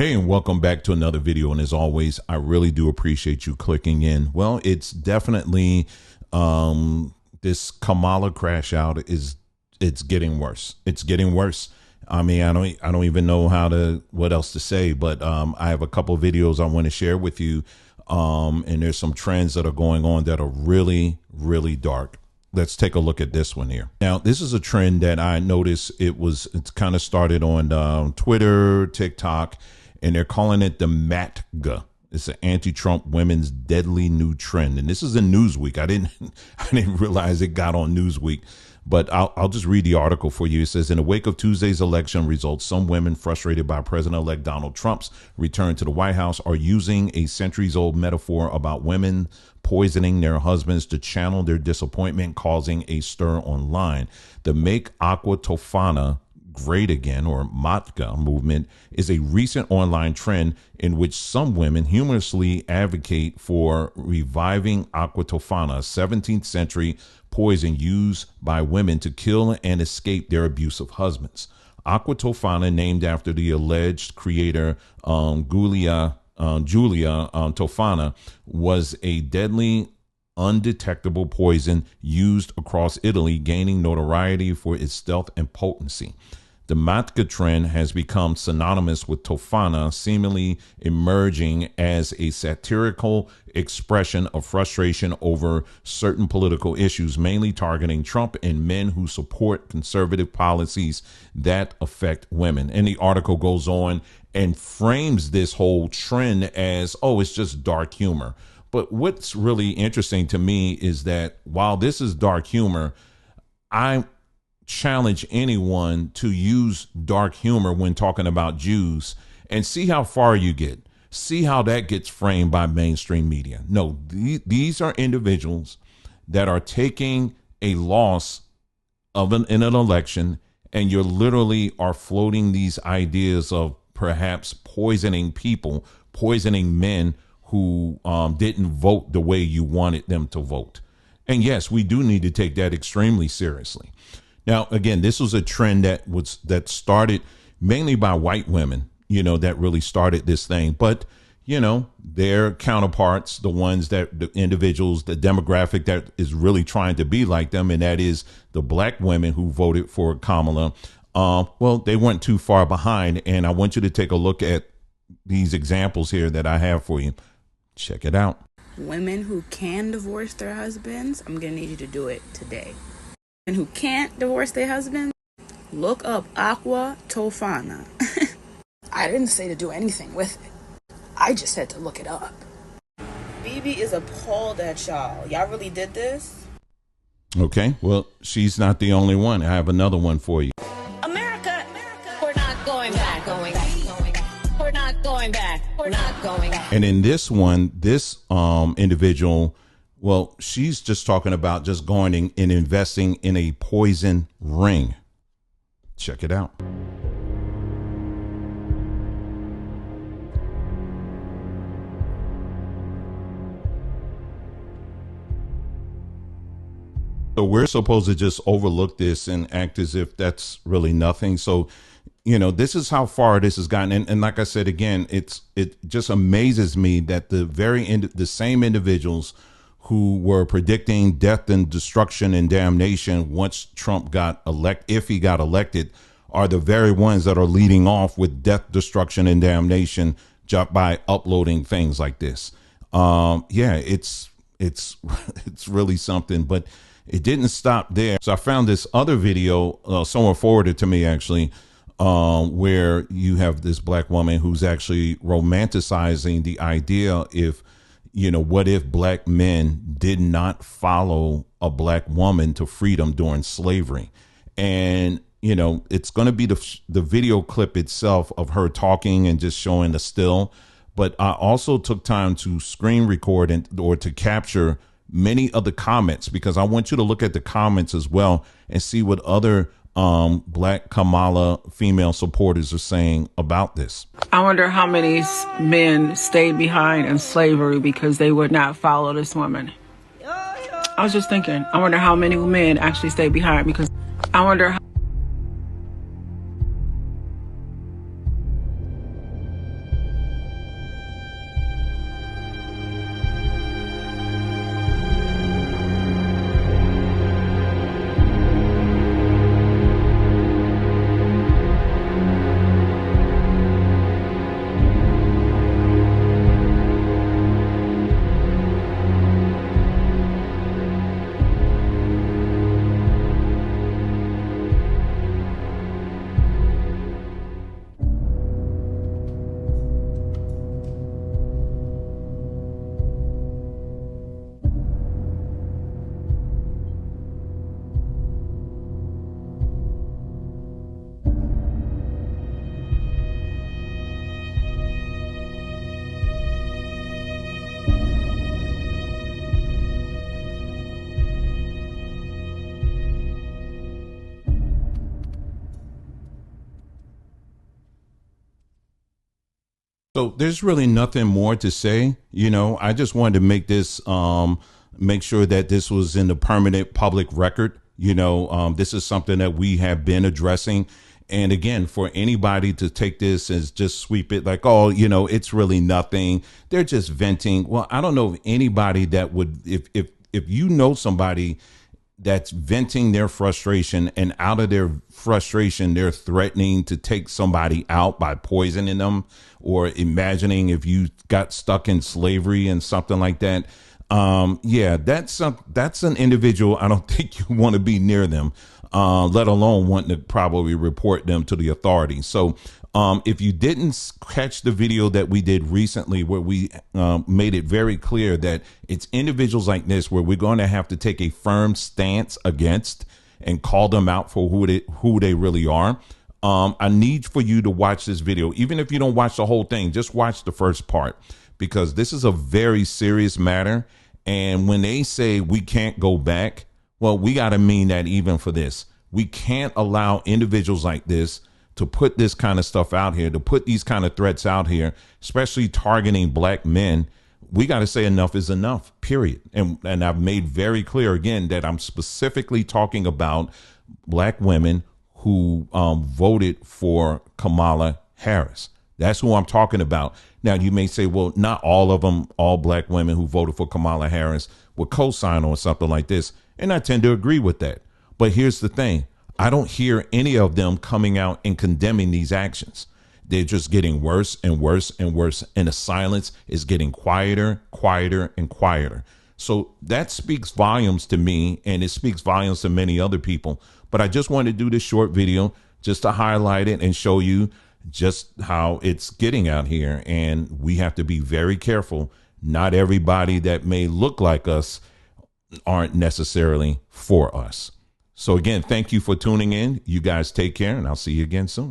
Hey, and welcome back to another video. And as always, I really do appreciate you clicking in. Well, it's definitely this Kamala crash out it's getting worse. It's getting worse. I mean, I don't even know what else to say, but I have a couple of videos I want to share with you. And there's some trends that are going on that are really, really dark. Let's take a look at this one here. Now, this is a trend that I noticed. It's kind of started on Twitter, TikTok, and they're calling it the MATGA. It's an anti-Trump women's deadly new trend. And this is in Newsweek. I didn't realize it got on Newsweek, but I'll just read the article for you. It says, in the wake of Tuesday's election results, some women frustrated by President-elect Donald Trump's return to the White House are using a centuries-old metaphor about women poisoning their husbands to channel their disappointment, causing a stir online. The Make Aqua Tofana Great Again, or MATGA movement, is a recent online trend in which some women humorously advocate for reviving aqua tofana, a 17th century poison used by women to kill and escape their abusive husbands. Aqua tofana, named after the alleged creator Giulia Tofana, was a deadly undetectable poison used across Italy, gaining notoriety for its stealth and potency. The MATGA trend has become synonymous with Tofana, seemingly emerging as a satirical expression of frustration over certain political issues, mainly targeting Trump and men who support conservative policies that affect women. And the article goes on and frames this whole trend as, oh, it's just dark humor. But what's really interesting to me is that while this is dark humor, I challenge anyone to use dark humor when talking about Jews and see how far you get. See how that gets framed by mainstream media. No, these are individuals that are taking a loss in an election, and you literally are floating these ideas of perhaps poisoning people, poisoning men who didn't vote the way you wanted them to vote. And yes, we do need to take that extremely seriously. Now, again, this was a trend that started mainly by white women, that really started this thing. But, their counterparts, the individuals, the demographic that is really trying to be like them, and that is the black women who voted for Kamala. Well, they weren't too far behind. And I want you to take a look at these examples here that I have for you. Check it out. Women who can divorce their husbands, I'm going to need you to do it today. And who can't divorce their husband, look up aqua tofana. I didn't say to do anything with it. I just said to look it up. BB is appalled at y'all. Y'all really did this? Okay, well, she's not the only one. I have another one for you. America, we're not going back. We're not going back. We're not going back. And in this one, this individual, well, she's just talking about just going and investing in a poison ring. Check it out. So we're supposed to just overlook this and act as if that's really nothing. So, this is how far this has gotten. And like I said, again, it just amazes me that the same individuals who were predicting death and destruction and damnation once Trump got elected, if he got elected, are the very ones that are leading off with death, destruction, and damnation just by uploading things like this. Yeah, it's really something, but it didn't stop there. So I found this other video, someone forwarded to me actually, where you have this black woman who's actually romanticizing the idea what if black men did not follow a black woman to freedom during slavery? And, it's going to be the video clip itself of her talking and just showing the still. But I also took time to screen record or to capture many of the comments, because I want you to look at the comments as well and see what other black Kamala female supporters are saying about this. I wonder how many men stayed behind in slavery because they would not follow this woman. I was just thinking, I wonder how many men actually stayed behind because I wonder how So there's really nothing more to say. I just wanted to make this, make sure that this was in the permanent public record. This is something that we have been addressing. And again, for anybody to take this as just sweep it like, oh, it's really nothing. They're just venting. Well, I don't know of anybody that would, if you know somebody that's venting their frustration, and out of their frustration, they're threatening to take somebody out by poisoning them, or imagining if you got stuck in slavery and something like that. Yeah, that's an individual. I don't think you want to be near them, let alone wanting to probably report them to the authorities. So if you didn't catch the video that we did recently, where we made it very clear that it's individuals like this where we're going to have to take a firm stance against and call them out for who they really are. I need for you to watch this video. Even if you don't watch the whole thing, just watch the first part, because this is a very serious matter. And when they say we can't go back, well, we got to mean that even for this. We can't allow individuals like this to put this kind of stuff out here, to put these kind of threats out here, especially targeting black men. We got to say enough is enough, period. And I've made very clear again that I'm specifically talking about black women who voted for Kamala Harris. That's who I'm talking about. Now, you may say, well, not all of them, all black women who voted for Kamala Harris would co-sign on something like this. And I tend to agree with that. But here's the thing. I don't hear any of them coming out and condemning these actions. They're just getting worse and worse and worse. And the silence is getting quieter, quieter, and quieter. So that speaks volumes to me, and it speaks volumes to many other people. But I just wanted to do this short video just to highlight it and show you just how it's getting out here. And we have to be very careful. Not everybody that may look like us aren't necessarily for us. So again, thank you for tuning in. You guys take care, and I'll see you again soon.